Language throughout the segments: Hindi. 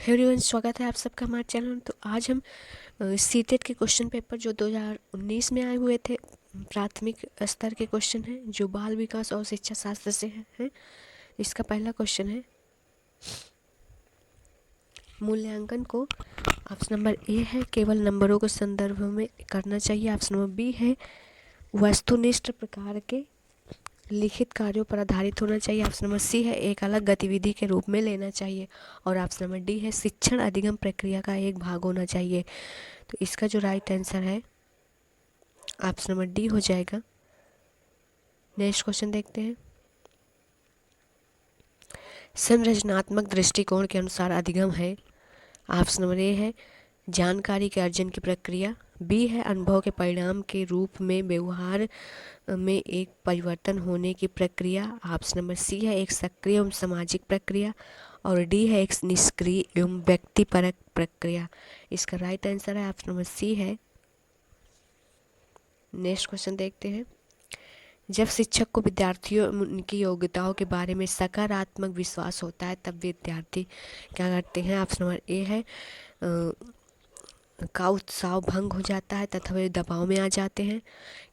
एवरीवन, स्वागत है आप सबका हमारे चैनल। तो आज हम सीटेट के क्वेश्चन पेपर जो 2019 में आए हुए थे, प्राथमिक स्तर के क्वेश्चन हैं जो बाल विकास और शिक्षा शास्त्र से हैं। इसका पहला क्वेश्चन है, मूल्यांकन को ऑप्शन नंबर ए है केवल नंबरों के संदर्भ में करना चाहिए। ऑप्शन नंबर बी है वस्तुनिष्ठ प्रकार के लिखित कार्यों पर आधारित होना चाहिए। ऑप्शन नंबर सी है एक अलग गतिविधि के रूप में लेना चाहिए। और ऑप्शन नंबर डी है शिक्षण अधिगम प्रक्रिया का एक भाग होना चाहिए। तो इसका जो राइट आंसर है ऑप्शन नंबर डी हो जाएगा। नेक्स्ट क्वेश्चन देखते हैं, संरचनात्मक दृष्टिकोण के अनुसार अधिगम है। ऑप्शन नंबर ए है जानकारी के अर्जन की प्रक्रिया, बी है अनुभव के परिणाम के रूप में व्यवहार में एक परिवर्तन होने की प्रक्रिया, ऑप्शन नंबर सी है एक सक्रिय एवं सामाजिक प्रक्रिया, और डी है एक निष्क्रिय एवं व्यक्तिपरक प्रक्रिया। इसका राइट आंसर है ऑप्शन नंबर सी है। नेक्स्ट क्वेश्चन देखते हैं, जब शिक्षक को विद्यार्थियों उनकी योग्यताओं के बारे में सकारात्मक विश्वास होता है तब विद्यार्थी क्या करते हैं। ऑप्शन नंबर ए है का उत्साह भंग हो जाता है तथा वे दबाव में आ जाते हैं।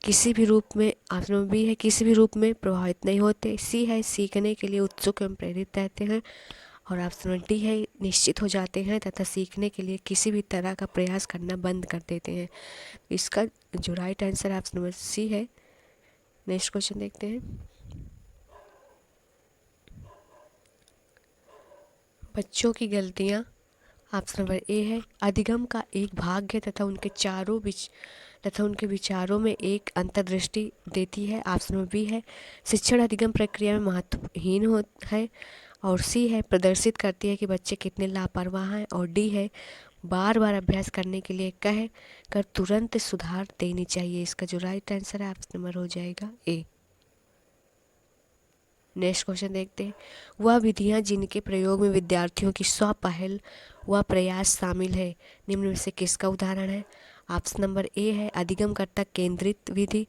किसी भी रूप में, ऑप्शन नंबर बी है किसी भी रूप में प्रभावित नहीं होते। सी है सीखने के लिए उत्सुक एवं प्रेरित रहते हैं। और ऑप्शन नंबर डी है निश्चित हो जाते हैं तथा सीखने के लिए किसी भी तरह का प्रयास करना बंद कर देते हैं। इसका जो राइट आंसर है ऑप्शन नंबर सी है। नेक्स्ट क्वेश्चन देखते हैं, बच्चों की गलतियां। ऑप्शन नंबर ए है अधिगम का एक भाग है तथा उनके विचारों में एक अंतर्दृष्टि देती है। ऑप्शन नंबर बी है शिक्षण अधिगम प्रक्रिया में महत्वहीन है। और सी है प्रदर्शित करती है कि बच्चे कितने लापरवाह हैं। और डी है बार बार अभ्यास करने के लिए कह कर तुरंत सुधार देनी चाहिए। इसका जो राइट आंसर है ऑप्शन नंबर हो जाएगा ए। नेक्स्ट क्वेश्चन देखते हैं, वह विधियां जिनके प्रयोग में विद्यार्थियों की स्वपहल व प्रयास शामिल है निम्न में से किसका उदाहरण है। ऑप्शन नंबर ए है अधिगमकर्ता केंद्रित विधि,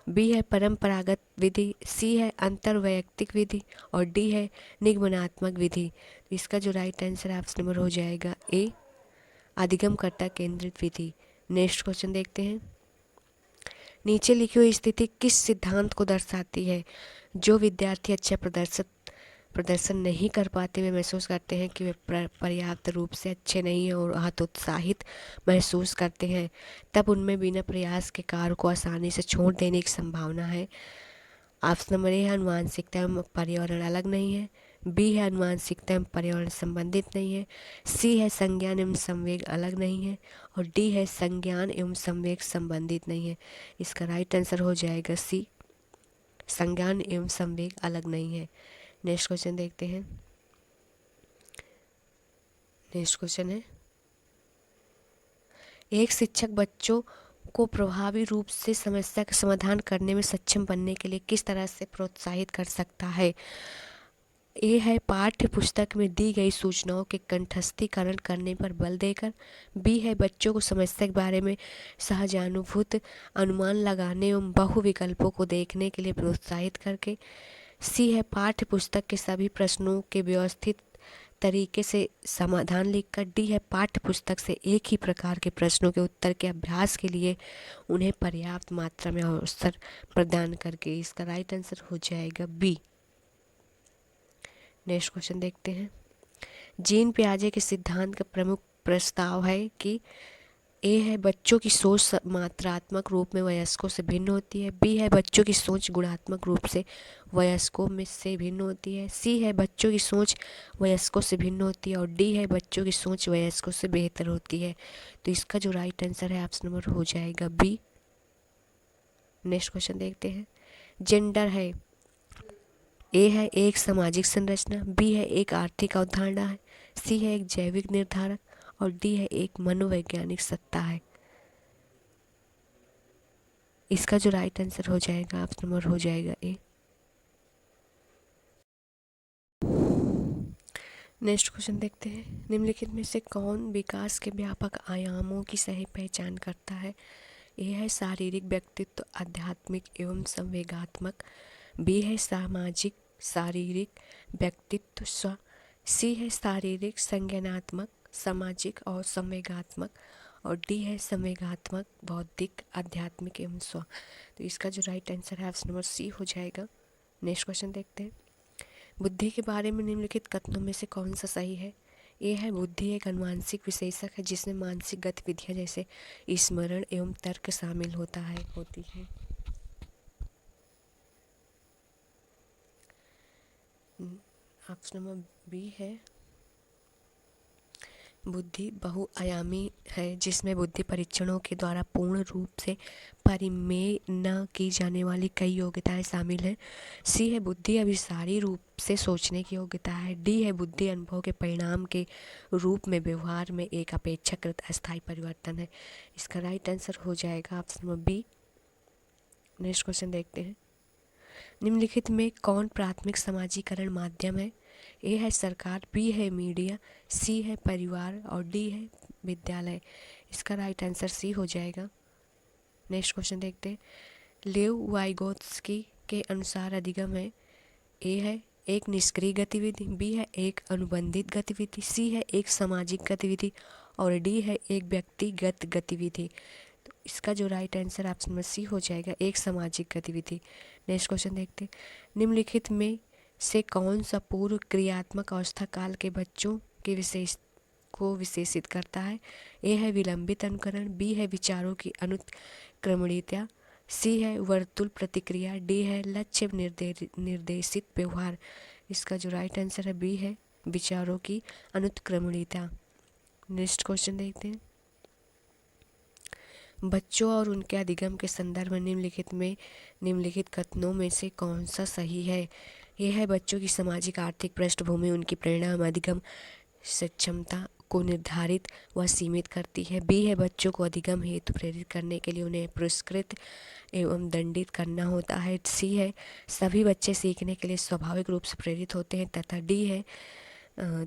बी है परंपरागत विधि, सी है अंतर्वैयक्तिक विधि, और डी है निगमनात्मक विधि। इसका जो राइट आंसर है ऑप्शन नंबर हो जाएगा ए, अधिगमकर्ता केंद्रित विधि। नेक्स्ट क्वेश्चन देखते हैं, नीचे लिखी हुई स्थिति किस सिद्धांत को दर्शाती है। जो विद्यार्थी अच्छा प्रदर्शन नहीं कर पाते वे महसूस करते हैं कि वे पर्याप्त रूप से अच्छे नहीं हैं और हतोत्साहित महसूस करते हैं। तब उनमें बिना प्रयास के कार्य को आसानी से छोड़ देने की संभावना है। ऑप्शन नंबर ए है आनुवांशिकता एवं पर्यावरण अलग नहीं है, बी है आनुवांशिकता एवं पर्यावरण संबंधित नहीं है, सी है संज्ञान एवं संवेग अलग नहीं है, और डी है संज्ञान एवं संवेग संबंधित नहीं है। इसका राइट आंसर हो जाएगा सी, संज्ञान एवं संवेग अलग नहीं है। नेक्स्ट क्वेश्चन देखते हैं, नेक्स्ट क्वेश्चन है, एक शिक्षक बच्चों को प्रभावी रूप से समस्या का समाधान करने में सक्षम बनने के लिए किस तरह से प्रोत्साहित कर सकता है। ए है पाठ्य पुस्तक में दी गई सूचनाओं के कंठस्थीकरण करने पर बल देकर, बी है बच्चों को समस्या के बारे में सहजानुभूत अनुमान लगाने एवं बहु विकल्पों को देखने के लिए प्रोत्साहित करके, सी है पाठ्य पुस्तक के सभी प्रश्नों के व्यवस्थित तरीके से समाधान लिखकर, डी है पाठ्य पुस्तक से एक ही प्रकार के प्रश्नों के उत्तर के अभ्यास के लिए उन्हें पर्याप्त मात्रा में अवसर प्रदान करके। इसका राइट आंसर हो जाएगा बी। नेक्स्ट क्वेश्चन देखते हैं, जीन पियाजे के सिद्धांत का प्रमुख प्रस्ताव है कि ए है बच्चों की सोच मात्रात्मक रूप में वयस्कों से भिन्न होती है, बी है बच्चों की सोच गुणात्मक रूप से वयस्कों में से भिन्न होती है, सी है बच्चों की सोच वयस्कों से भिन्न होती है, और डी है बच्चों की सोच वयस्कों से बेहतर होती है। तो इसका जो राइट आंसर है ऑप्शन नंबर हो जाएगा बी। नेक्स्ट क्वेश्चन देखते हैं, जेंडर है, ए है एक सामाजिक संरचना, बी है एक आर्थिक अवधारणा है, सी है एक जैविक निर्धारक, और डी है एक मनोवैज्ञानिक सत्ता है। इसका जो राइट आंसर हो जाएगा ऑप्शन नंबर हो जाएगा ए। नेक्स्ट क्वेश्चन देखते हैं, निम्नलिखित में से कौन विकास के व्यापक आयामों की सही पहचान करता है। ए है शारीरिक व्यक्तित्व आध्यात्मिक एवं संवेगात्मक, बी है सामाजिक शारीरिक व्यक्तित्व स्व सी है शारीरिक, संज्ञानात्मक, सामाजिक और संवेगात्मक। और डी है संवेगात्मक, बौद्धिक, आध्यात्मिक एवं स्व। तो इसका जो राइट आंसर है ऑप्शन नंबर सी हो जाएगा। नेक्स्ट क्वेश्चन देखते हैं। बुद्धि के बारे में निम्नलिखित कथनों में से कौन सा सही है? ए है बुद्धि एक अनुवांशिक विशेषक है जिसमें मानसिक गतिविधियां जैसे स्मरण एवं तर्क शामिल होती है। ऑप्शन नंबर बी है बुद्धि बहुआयामी है जिसमें बुद्धि परीक्षणों के द्वारा पूर्ण रूप से परिमेय न की जाने वाली कई योग्यताएं शामिल हैं। सी है बुद्धि अभिसारी रूप से सोचने की योग्यता है। डी है बुद्धि अनुभव के परिणाम के रूप में व्यवहार में एक अपेक्षाकृत अस्थायी परिवर्तन है। इसका राइट आंसर हो जाएगा option number B. Next question देखते हैं। निम्नलिखित में कौन प्राथमिक समाजीकरण माध्यम है? ए है सरकार, बी है मीडिया, सी है परिवार और डी है विद्यालय। इसका राइट आंसर सी हो जाएगा। नेक्स्ट क्वेश्चन देखते हैं। लेव वाइगोत्स्की के अनुसार अधिगम है। ए है एक निष्क्रिय गतिविधि, बी है एक अनुबंधित गतिविधि, सी है एक सामाजिक गतिविधि और डी है एक व्यक्तिगत गतिविधि। तो इसका जो राइट आंसर ऑप्शन में सी हो जाएगा, एक सामाजिक गतिविधि। नेक्स्ट क्वेश्चन देखते हैं। निम्नलिखित में से कौन सा पूर्व क्रियात्मक अवस्था काल के बच्चों के विशेषित करता है? ए है विलंबित अनुकरण, बी है विचारों की अनुत्क्रमणीयता, सी है वर्तुल प्रतिक्रिया, डी है लक्ष्य निर्देशित व्यवहार। इसका जो राइट आंसर है बी है विचारों की अनुत्क्रमणीयता। नेक्स्ट क्वेश्चन देखते हैं। बच्चों और उनके अधिगम के संदर्भ में निम्नलिखित कथनों में से कौन सा सही है? यह है बच्चों की सामाजिक आर्थिक पृष्ठभूमि उनकी प्रेरणा एवं अधिगम सक्षमता को निर्धारित व सीमित करती है। बी है बच्चों को अधिगम हेतु प्रेरित करने के लिए उन्हें पुरस्कृत एवं दंडित करना होता है। सी है सभी बच्चे सीखने के लिए स्वाभाविक रूप से प्रेरित होते हैं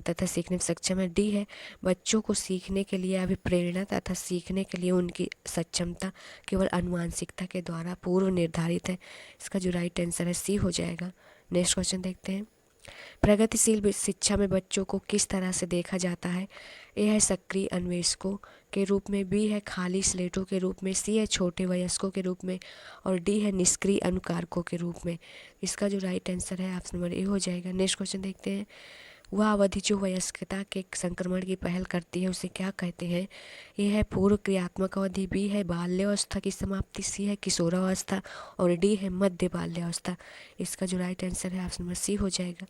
तथा सीखने में सक्षम है। डी है बच्चों को सीखने के लिए अभिप्रेरणा तथा सीखने के लिए उनकी सक्षमता केवल आनुवांशिकता के द्वारा पूर्व निर्धारित है। इसका जो राइट आंसर है सी हो जाएगा। नेक्स्ट क्वेश्चन देखते हैं। प्रगतिशील शिक्षा में बच्चों को किस तरह से देखा जाता है? ए है सक्रिय अन्वेषकों के रूप में, बी है खाली स्लेटों के रूप में, सी है छोटे वयस्कों के रूप में और डी है निष्क्रिय अनुकारकों के रूप में। इसका जो राइट आंसर है ऑप्शन नंबर ए हो जाएगा। नेक्स्ट क्वेश्चन देखते हैं। वह अवधि जो वयस्कता के संक्रमण की पहल करती है उसे क्या कहते हैं? ये है पूर्व क्रियात्मक अवधि, बी है बाल्यावस्था की समाप्ति, सी है किशोरावस्था और डी है मध्य बाल्यावस्था। इसका जो राइट आंसर है ऑप्शन नंबर सी हो जाएगा।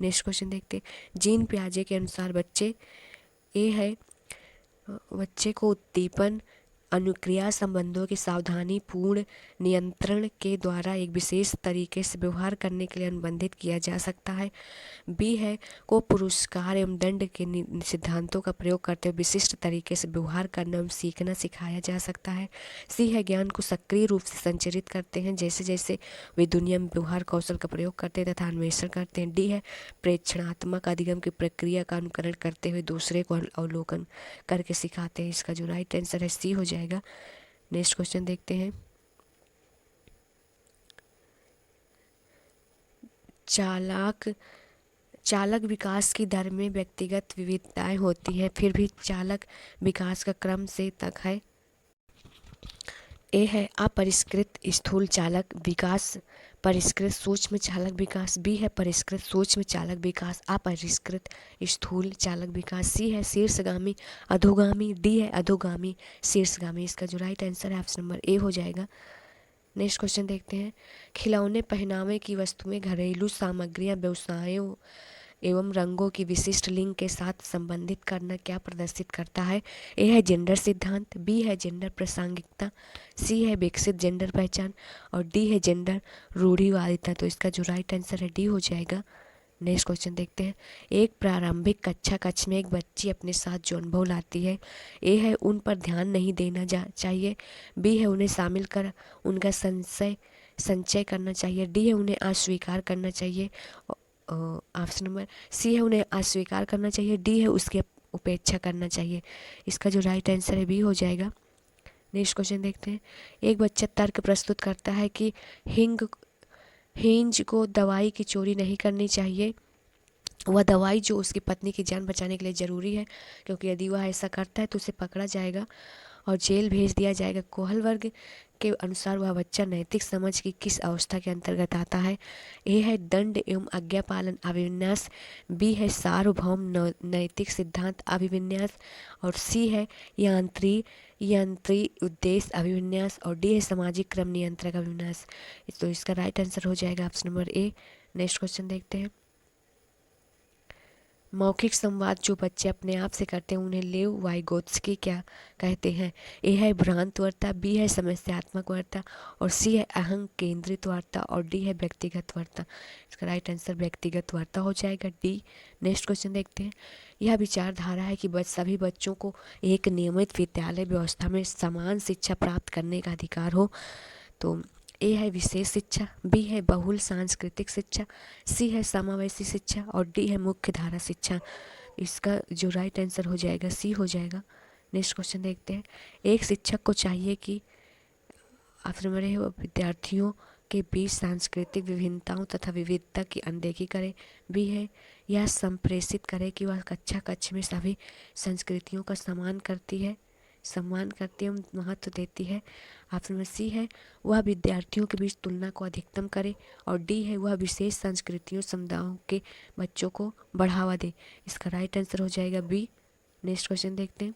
नेक्स्ट क्वेश्चन देखते हैं। जीन पियाजे के अनुसार बच्चे को उद्दीपन अनुक्रिया संबंधों के सावधानी पूर्ण नियंत्रण के द्वारा एक विशेष तरीके से व्यवहार करने के लिए अनुबंधित किया जा सकता है। बी है को पुरस्कार एवं दंड के सिद्धांतों का प्रयोग करते हुए विशिष्ट तरीके से व्यवहार करना एवं सीखना सिखाया जा सकता है। सी है ज्ञान को सक्रिय रूप से संचरित करते हैं जैसे जैसे वे दुनिया में व्यवहार कौशल का प्रयोग करते हैं तथा अन्वेषण करते हैं। डी है प्रेक्षणात्मक अधिगम की प्रक्रिया का अनुकरण करते हुए दूसरे को अवलोकन करके सिखाते हैं। इसका जो राइट आंसर है सी हो जाएगा। नेक्स्ट क्वेश्चन देखते हैं। चालक विकास की दर में व्यक्तिगत विविधताएं होती हैं, फिर भी चालक विकास का क्रम से तक है। ए है अपरिष्कृत स्थूल चालक विकास, परिष्कृत सूक्ष्म चालक विकास, बी है परिष्कृत सूक्ष्म चालक विकास, अपरिष्कृत स्थूल चालक विकास, सी है शीर्षगामी अधोगामी, डी है अधोगामी शीर्षगामी। इसका जो राइट आंसर है ऑप्शन नंबर ए हो जाएगा। नेक्स्ट क्वेश्चन देखते हैं। खिलौने, पहनावे की वस्तुएं, घरेलू सामग्रियां, व्यवसायों एवं रंगों की विशिष्ट लिंग के साथ संबंधित करना क्या प्रदर्शित करता है? ए है जेंडर सिद्धांत, बी है जेंडर प्रासंगिकता, सी है विकसित जेंडर पहचान और डी है जेंडर रूढ़िवादिता। तो इसका जो राइट आंसर है डी हो जाएगा। नेक्स्ट क्वेश्चन देखते हैं। एक प्रारंभिक कक्ष में एक बच्ची अपने साथ जो अनुभव लाती है, ए है उन पर ध्यान नहीं देना चाहिए, बी है उन्हें शामिल कर उनका संचय करना चाहिए, डी है उन्हें अस्वीकार करना चाहिए, ऑप्शन नंबर सी है उन्हें अस्वीकार करना चाहिए, डी है उसकी उपेक्षा करना चाहिए। इसका जो राइट आंसर है बी हो जाएगा। नेक्स्ट क्वेश्चन देखते हैं। एक बच्चा तर्क प्रस्तुत करता है कि हिंज को दवाई की चोरी नहीं करनी चाहिए, वह दवाई जो उसकी पत्नी की जान बचाने के लिए ज़रूरी है, क्योंकि यदि वह ऐसा करता है तो उसे पकड़ा जाएगा और जेल भेज दिया जाएगा। कोहल वर्ग के अनुसार वह बच्चा नैतिक समझ की किस अवस्था के अंतर्गत आता है? ए है दंड एवं आज्ञा पालन अभिविन्यास, बी है सार्वभौम नैतिक सिद्धांत अभिविन्यास, और सी है यंत्री उद्देश्य अभिविन्यास, और डी है सामाजिक क्रम नियंत्रक अभिविन्यास। तो इसका राइट आंसर हो जाएगा option number A. Next question देखते हैं। मौखिक संवाद जो बच्चे अपने आप से करते हैं उन्हें लेव वाइगोत्स्की क्या कहते हैं? ए है भ्रांत वार्ता, बी है समस्यात्मक वार्ता, और सी है अहंग केंद्रित वार्ता, और डी है व्यक्तिगत वार्ता। इसका राइट आंसर व्यक्तिगत वार्ता हो जाएगा, डी। नेक्स्ट क्वेश्चन देखते हैं। यह विचारधारा है कि सभी बच्चों को एक नियमित विद्यालय व्यवस्था में समान शिक्षा प्राप्त करने का अधिकार हो। तो ए है विशेष शिक्षा, बी है बहुल सांस्कृतिक शिक्षा, सी है समावेशी शिक्षा, और डी है मुख्य धारा शिक्षा। इसका जो राइट आंसर हो जाएगा सी हो जाएगा। नेक्स्ट क्वेश्चन देखते हैं। एक शिक्षक को चाहिए कि ऑप्शन नंबर ए वो विद्यार्थियों के बीच सांस्कृतिक विभिन्नताओं तथा विविधता की अनदेखी करे, बी है यह संप्रेषित करे कि वह कक्षा कक्ष में सभी संस्कृतियों का सम्मान करती है महत्व देती है, ऑप्शन नंबर सी है वह विद्यार्थियों के बीच तुलना को अधिकतम करे, और डी है वह विशेष संस्कृतियों समुदायों के बच्चों को बढ़ावा दे। इसका राइट आंसर हो जाएगा बी। नेक्स्ट क्वेश्चन देखते हैं।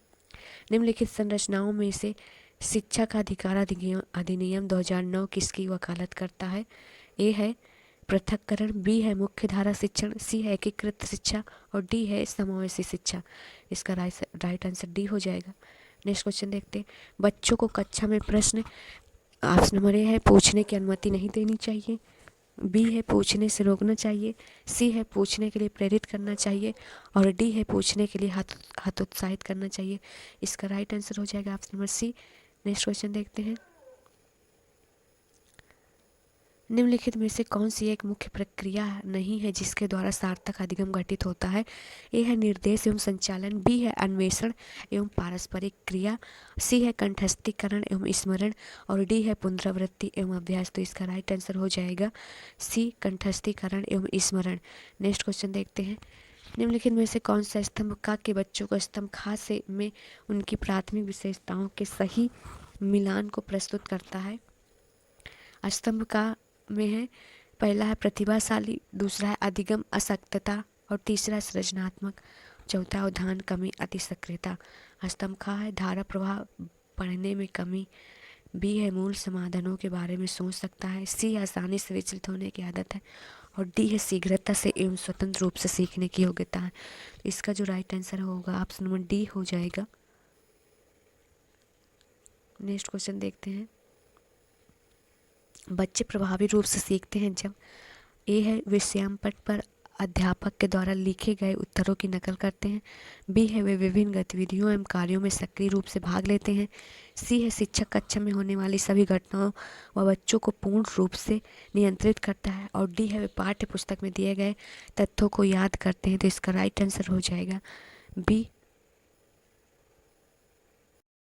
निम्नलिखित संरचनाओं में से शिक्षा का अधिकार अधिनियम 2009 किसकी वकालत करता है? ए है पृथक्करण, बी है मुख्य धारा शिक्षण, सी है एकीकृत शिक्षा, और डी है समावेशी शिक्षा। इसका राइट आंसर डी हो जाएगा। नेक्स्ट क्वेश्चन देखते हैं। बच्चों को कक्षा में प्रश्न ऑप्शन नंबर ए है पूछने की अनुमति नहीं देनी चाहिए, बी है पूछने से रोकना चाहिए, सी है पूछने के लिए प्रेरित करना चाहिए, और डी है पूछने के लिए हतोत्साहित करना चाहिए। इसका राइट आंसर हो जाएगा option number C. Next question देखते हैं। निम्नलिखित में से कौन सी एक मुख्य प्रक्रिया नहीं है जिसके द्वारा सार्थक अधिगम घटित होता है? ए है निर्देश एवं संचालन, बी है अन्वेषण एवं पारस्परिक क्रिया, सी है कंठस्थीकरण एवं स्मरण, और डी है पुनरावृत्ति एवं अभ्यास। तो इसका राइट आंसर हो जाएगा सी कंठस्थीकरण एवं स्मरण। नेक्स्ट क्वेश्चन देखते हैं। निम्नलिखित में से कौन सा स्तंभ क के बच्चों को स्तंभ ख से में उनकी प्राथमिक विशेषताओं के सही मिलान को प्रस्तुत करता है? स्तंभ का में है पहला है प्रतिभाशाली, दूसरा है अधिगम अशक्तता, और तीसरा है सृजनात्मक, चौथा अवधान कमी अति सक्रियता। स्तंभ खा है धारा प्रवाह पढ़ने में कमी, बी है मूल समाधानों के बारे में सोच सकता है, सी आसानी से विचलित होने की आदत है, और डी है शीघ्रता से एवं स्वतंत्र रूप से सीखने की योग्यता है। इसका जो राइट आंसर होगा ऑप्शन नंबर डी हो जाएगा। नेक्स्ट क्वेश्चन देखते हैं। बच्चे प्रभावी रूप से सीखते हैं जब ए है विषयांपट पर अध्यापक के द्वारा लिखे गए उत्तरों की नकल करते हैं, बी है वे विभिन्न गतिविधियों एवं कार्यों में सक्रिय रूप से भाग लेते हैं, सी है शिक्षक कक्षा में होने वाली सभी घटनाओं व बच्चों को पूर्ण रूप से नियंत्रित करता है, और डी है वे पाठ्य पुस्तक में दिए गए तथ्यों को याद करते हैं। तो इसका राइट आंसर हो जाएगा बी।